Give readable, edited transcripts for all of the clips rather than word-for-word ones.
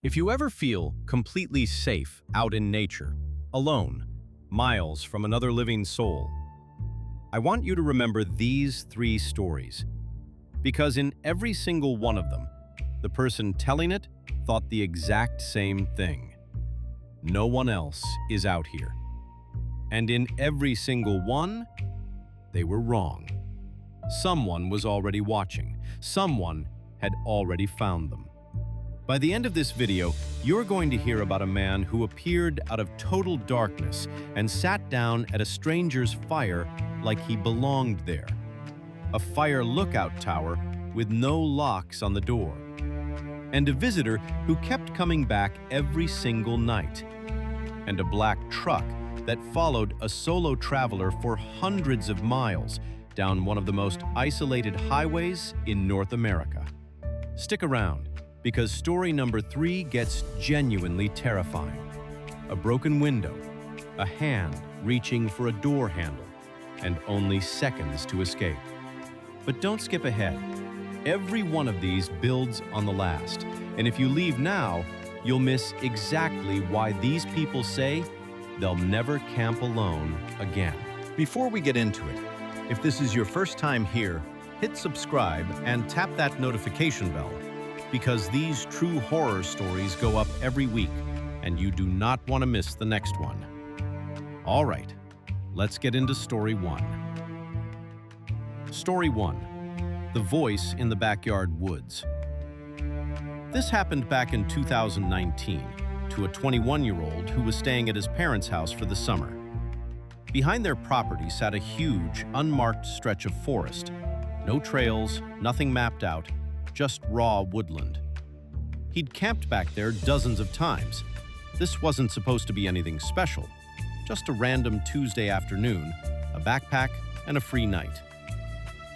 If you ever feel completely safe out in nature, alone, miles from another living soul, I want you to remember these 3 stories. Because in every single one of them, the person telling it thought the exact same thing. No one else is out here. And in every single one, they were wrong. Someone was already watching. Someone had already found them. By the end of this video, you're going to hear about a man who appeared out of total darkness and sat down at a stranger's fire like he belonged there. A fire lookout tower with no locks on the door. And a visitor who kept coming back every single night. And a black truck that followed a solo traveler for hundreds of miles down one of the most isolated highways in North America. Stick around, because story number 3 gets genuinely terrifying. A broken window, a hand reaching for a door handle, and only seconds to escape. But don't skip ahead. Every one of these builds on the last, and if you leave now, you'll miss exactly why these people say they'll never camp alone again. Before we get into it, if this is your first time here, hit subscribe and tap that notification bell, because these true horror stories go up every week, and you do not want to miss the next one. All right, let's get into story 1. Story 1. The Voice in the Backyard Woods. This happened back in 2019 to a 21-year-old who was staying at his parents' house for the summer. Behind their property sat a huge, unmarked stretch of forest. No trails, nothing mapped out, just raw woodland. He'd camped back there dozens of times. This wasn't supposed to be anything special, just a random Tuesday afternoon, a backpack, and a free night.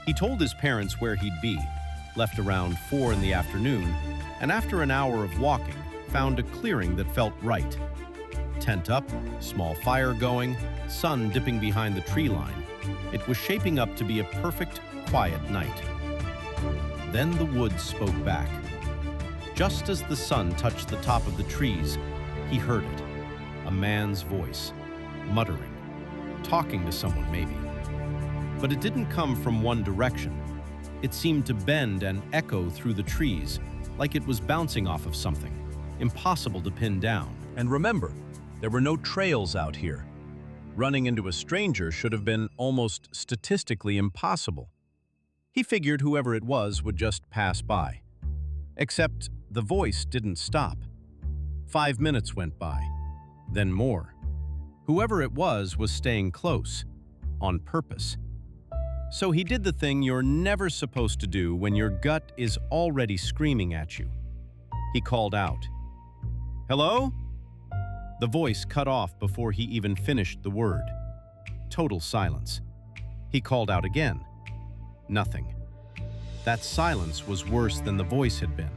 He told his parents where he'd be, left around 4 in the afternoon, and after an hour of walking, found a clearing that felt right. Tent up, small fire going, sun dipping behind the tree line. It was shaping up to be a perfect, quiet night. Then the woods spoke back. Just as the sun touched the top of the trees, he heard it. A man's voice, muttering, talking to someone maybe. But it didn't come from one direction. It seemed to bend and echo through the trees, like it was bouncing off of something, impossible to pin down. And remember, there were no trails out here. Running into a stranger should have been almost statistically impossible. He figured whoever it was would just pass by. Except the voice didn't stop. 5 minutes went by, then more. Whoever it was staying close, on purpose. So he did the thing you're never supposed to do when your gut is already screaming at you. He called out, "Hello?" The voice cut off before he even finished the word. Total silence. He called out again. Nothing. That silence was worse than the voice had been.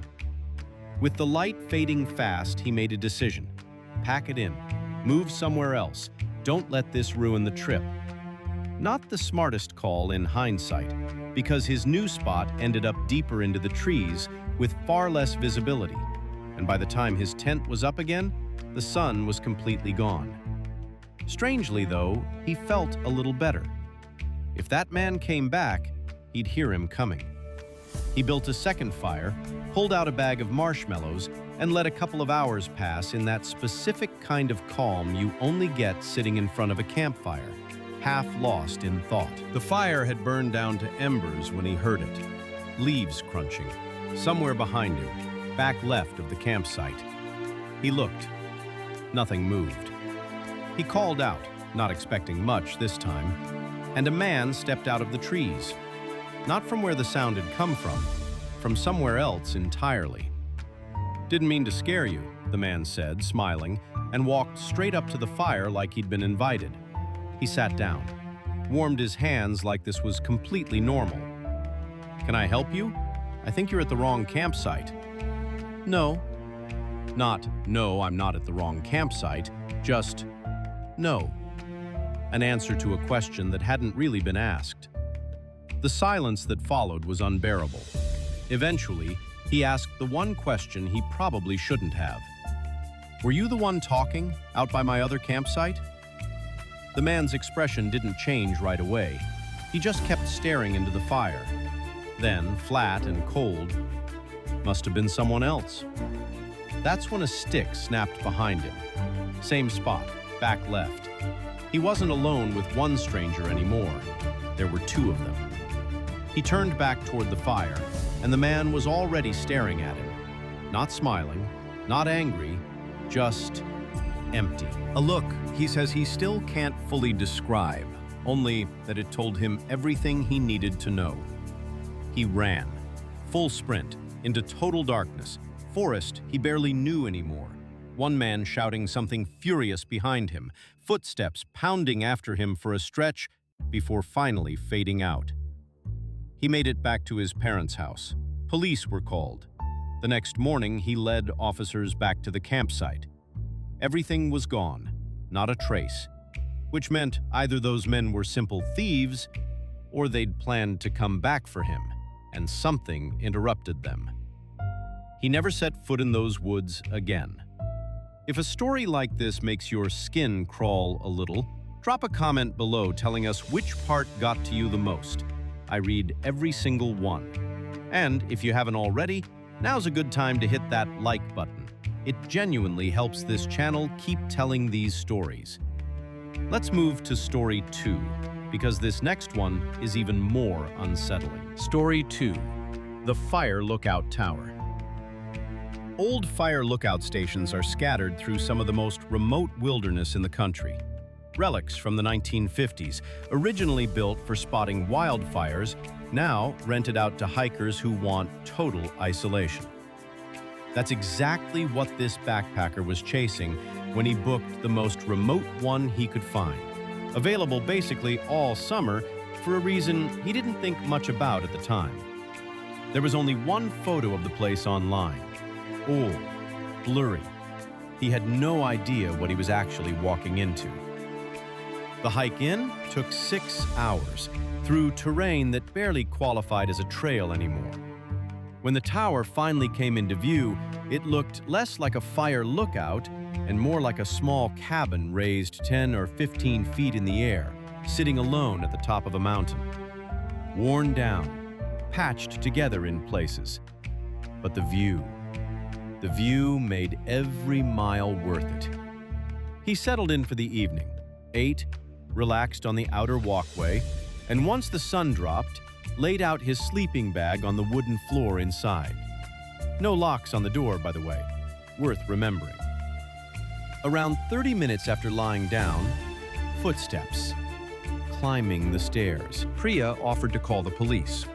With the light fading fast, he made a decision. Pack it in. Move somewhere else. Don't let this ruin the trip. Not the smartest call in hindsight, because his new spot ended up deeper into the trees with far less visibility, and by the time his tent was up again, the sun was completely gone. Strangely, though, he felt a little better. If that man came back, he'd hear him coming. He built a second fire, pulled out a bag of marshmallows, and let a couple of hours pass in that specific kind of calm you only get sitting in front of a campfire, half lost in thought. The fire had burned down to embers when he heard it. Leaves crunching, somewhere behind him, back left of the campsite. He looked. Nothing moved. He called out, not expecting much this time, and a man stepped out of the trees. Not from where the sound had come from somewhere else entirely. "Didn't mean to scare you," the man said, smiling, and walked straight up to the fire like he'd been invited. He sat down, warmed his hands like this was completely normal. "Can I help you? I think you're at the wrong campsite." "No." Not, "No, I'm not at the wrong campsite," just, "No." An answer to a question that hadn't really been asked. The silence that followed was unbearable. Eventually, He asked the one question he probably shouldn't have. "Were you the one talking out by my other campsite?" The man's expression didn't change right away. He just kept staring into the fire. Then, flat and cold, "Must have been someone else." That's when a stick snapped behind him. Same spot, back left. He wasn't alone with one stranger anymore. There were two of them. He turned back toward the fire, and the man was already staring at him. Not smiling, not angry, just empty. A look he says he still can't fully describe, only that it told him everything he needed to know. He ran, full sprint, into total darkness, forest he barely knew anymore. One man shouting something furious behind him, footsteps pounding after him for a stretch before finally fading out. He made it back to his parents' house. Police were called. The next morning, he led officers back to the campsite. Everything was gone, not a trace, which meant either those men were simple thieves or they'd planned to come back for him, and something interrupted them. He never set foot in those woods again. If a story like this makes your skin crawl a little, drop a comment below telling us which part got to you the most. I read every single one. And if you haven't already, now's a good time to hit that like button. It genuinely helps this channel keep telling these stories. Let's move to story 2, because this next one is even more unsettling. Story 2, the Fire Lookout Tower. Old fire lookout stations are scattered through some of the most remote wilderness in the country. Relics from the 1950s, originally built for spotting wildfires, now rented out to hikers who want total isolation. That's exactly what this backpacker was chasing when he booked the most remote one he could find. Available basically all summer for a reason he didn't think much about at the time. There was only one photo of the place online. Old, blurry. He had no idea what he was actually walking into. The hike in took 6 hours, through terrain that barely qualified as a trail anymore. When the tower finally came into view, it looked less like a fire lookout and more like a small cabin raised 10 or 15 feet in the air, sitting alone at the top of a mountain. Worn down, patched together in places. But the view made every mile worth it. He settled in for the evening, ate, relaxed on the outer walkway, and once the sun dropped, laid out his sleeping bag on the wooden floor inside. No locks on the door, by the way, worth remembering. Around 30 minutes after lying down, footsteps, climbing the stairs. Priya offered to call the police.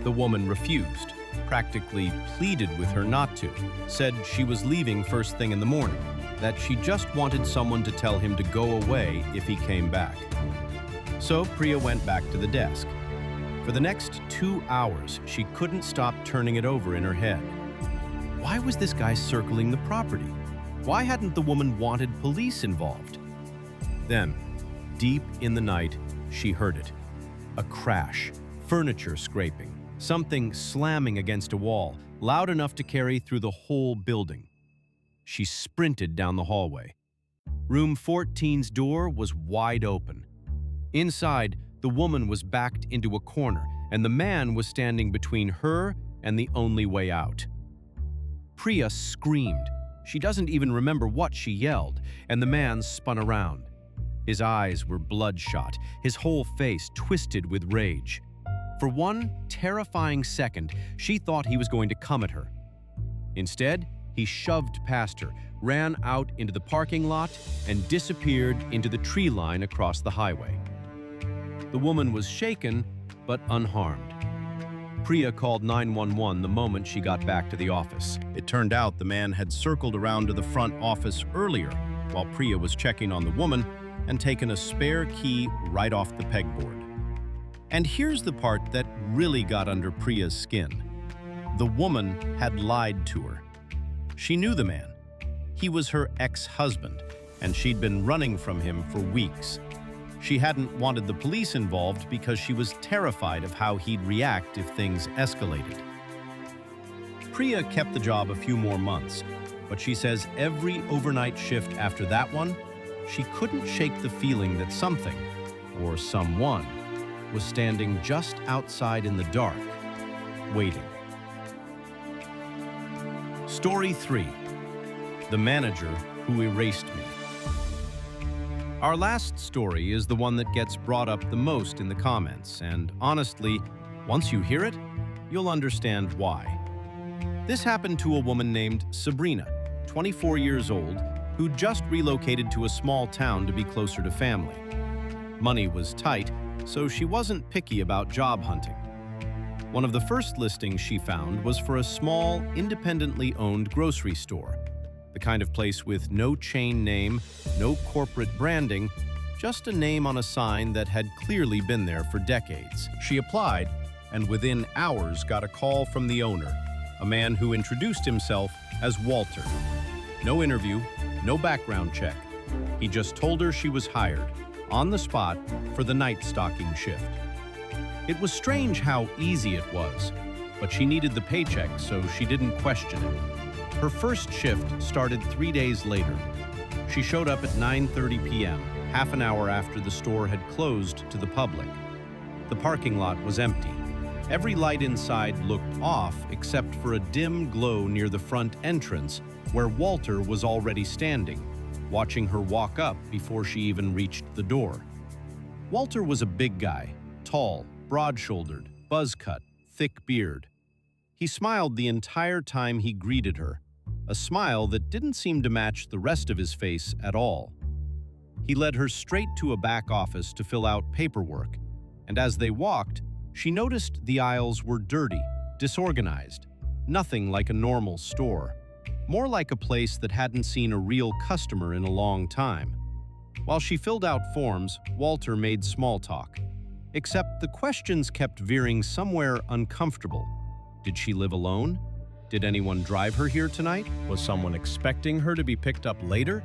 The woman refused, practically pleaded with her not to, said she was leaving first thing in the morning, that she just wanted someone to tell him to go away if he came back. So Priya went back to the desk. For the next 2 hours, she couldn't stop turning it over in her head. Why was this guy circling the property? Why hadn't the woman wanted police involved? Then, deep in the night, she heard it. A crash, furniture scraping, something slamming against a wall, loud enough to carry through the whole building. She sprinted down the hallway. Room 14's door was wide open. Inside, the woman was backed into a corner, and the man was standing between her and the only way out. Priya screamed. She doesn't even remember what she yelled, and the man spun around. His eyes were bloodshot, his whole face twisted with rage. For one terrifying second, she thought he was going to come at her. Instead, he shoved past her, ran out into the parking lot, and disappeared into the tree line across the highway. The woman was shaken, but unharmed. Priya called 911 the moment she got back to the office. It turned out the man had circled around to the front office earlier while Priya was checking on the woman and taken a spare key right off the pegboard. And here's the part that really got under Priya's skin. The woman had lied to her. She knew the man. He was her ex-husband, and she'd been running from him for weeks. She hadn't wanted the police involved because she was terrified of how he'd react if things escalated. Priya kept the job a few more months, but she says every overnight shift after that one, she couldn't shake the feeling that something, or someone, was standing just outside in the dark, waiting. Story 3. The Manager Who Erased Me. Our last story is the one that gets brought up the most in the comments, and honestly, once you hear it, you'll understand why. This happened to a woman named Sabrina, 24 years old, who just relocated to a small town to be closer to family. Money was tight, so she wasn't picky about job hunting. One of the first listings she found was for a small, independently owned grocery store, the kind of place with no chain name, no corporate branding, just a name on a sign that had clearly been there for decades. She applied, and within hours got a call from the owner, a man who introduced himself as Walter. No interview, no background check. He just told her she was hired, on the spot, for the night stocking shift. It was strange how easy it was, but she needed the paycheck, so she didn't question it. Her first shift started 3 days later. She showed up at 9:30 p.m., half an hour after the store had closed to the public. The parking lot was empty. Every light inside looked off except for a dim glow near the front entrance where Walter was already standing, watching her walk up before she even reached the door. Walter was a big guy, tall, broad-shouldered, buzz-cut, thick beard. He smiled the entire time he greeted her, a smile that didn't seem to match the rest of his face at all. He led her straight to a back office to fill out paperwork, and as they walked, she noticed the aisles were dirty, disorganized, nothing like a normal store, more like a place that hadn't seen a real customer in a long time. While she filled out forms, Walter made small talk. Except the questions kept veering somewhere uncomfortable. Did she live alone? Did anyone drive her here tonight? Was someone expecting her to be picked up later?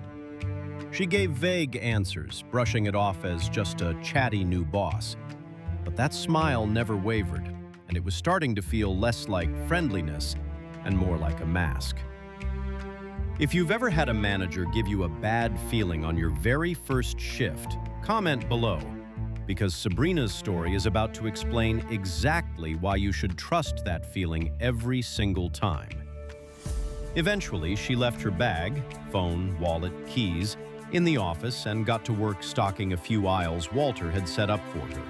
She gave vague answers, brushing it off as just a chatty new boss. But that smile never wavered, and it was starting to feel less like friendliness and more like a mask. If you've ever had a manager give you a bad feeling on your very first shift, comment below, because Sabrina's story is about to explain exactly why you should trust that feeling every single time. Eventually, she left her bag, phone, wallet, keys, in the office and got to work stocking a few aisles Walter had set up for her.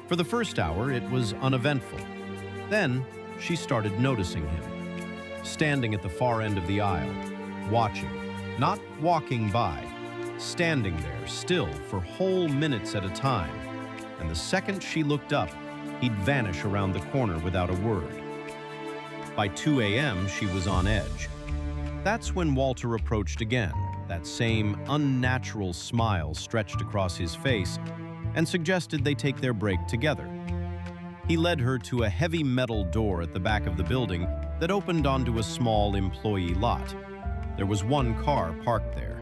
For the first hour, it was uneventful. Then, she started noticing him, standing at the far end of the aisle, watching, not walking by, standing there still for whole minutes at a time, and the second she looked up, he'd vanish around the corner without a word. By 2 a.m., she was on edge. That's when Walter approached again, that same unnatural smile stretched across his face, and suggested they take their break together. He led her to a heavy metal door at the back of the building that opened onto a small employee lot. There was one car parked there.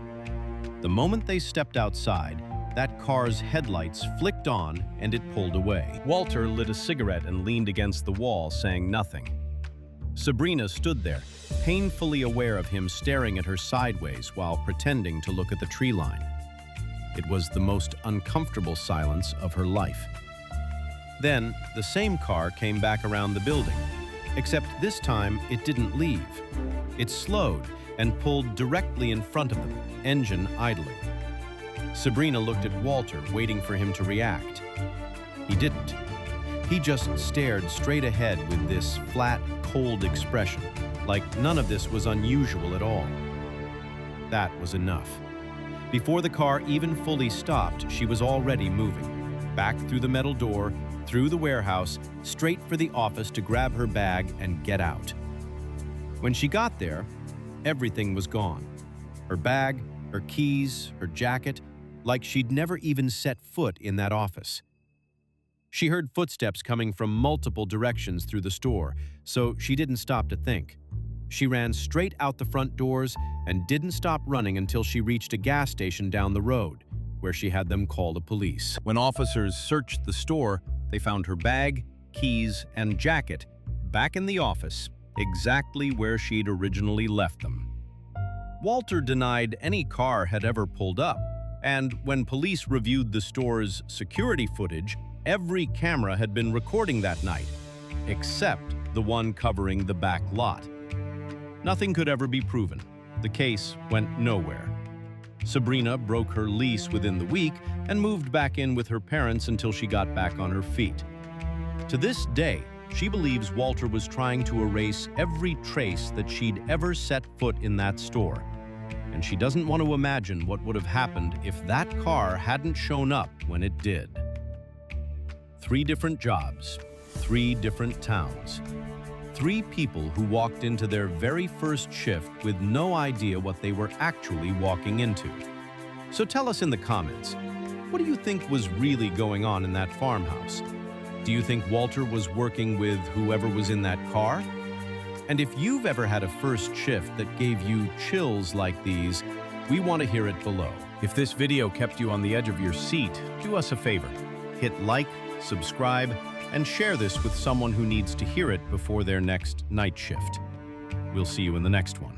The moment they stepped outside, that car's headlights flicked on and it pulled away. Walter lit a cigarette and leaned against the wall, saying nothing. Sabrina stood there, painfully aware of him staring at her sideways while pretending to look at the tree line. It was the most uncomfortable silence of her life. Then, the same car came back around the building, except this time it didn't leave. It slowed and pulled directly in front of them, engine idling. Sabrina looked at Walter, waiting for him to react. He didn't. He just stared straight ahead with this flat, cold expression, like none of this was unusual at all. That was enough. Before the car even fully stopped, she was already moving, back through the metal door, through the warehouse, straight for the office to grab her bag and get out. When she got there, everything was gone. Her bag, her keys, her jacket, like she'd never even set foot in that office. She heard footsteps coming from multiple directions through the store, so she didn't stop to think. She ran straight out the front doors and didn't stop running until she reached a gas station down the road, where she had them call the police. When officers searched the store, they found her bag, keys, and jacket back in the office, exactly where she'd originally left them. Walter denied any car had ever pulled up, and when police reviewed the store's security footage, every camera had been recording that night, except the one covering the back lot. Nothing could ever be proven. The case went nowhere. Sabrina broke her lease within the week and moved back in with her parents until she got back on her feet. To this day, she believes Walter was trying to erase every trace that she'd ever set foot in that store. And she doesn't want to imagine what would have happened if that car hadn't shown up when it did. 3 different jobs, 3 different towns. 3 people who walked into their very first shift with no idea what they were actually walking into. So tell us in the comments, what do you think was really going on in that farmhouse? Do you think Walter was working with whoever was in that car? And if you've ever had a first shift that gave you chills like these, we want to hear it below. If this video kept you on the edge of your seat, do us a favor. Hit like, subscribe, and share this with someone who needs to hear it before their next night shift. We'll see you in the next one.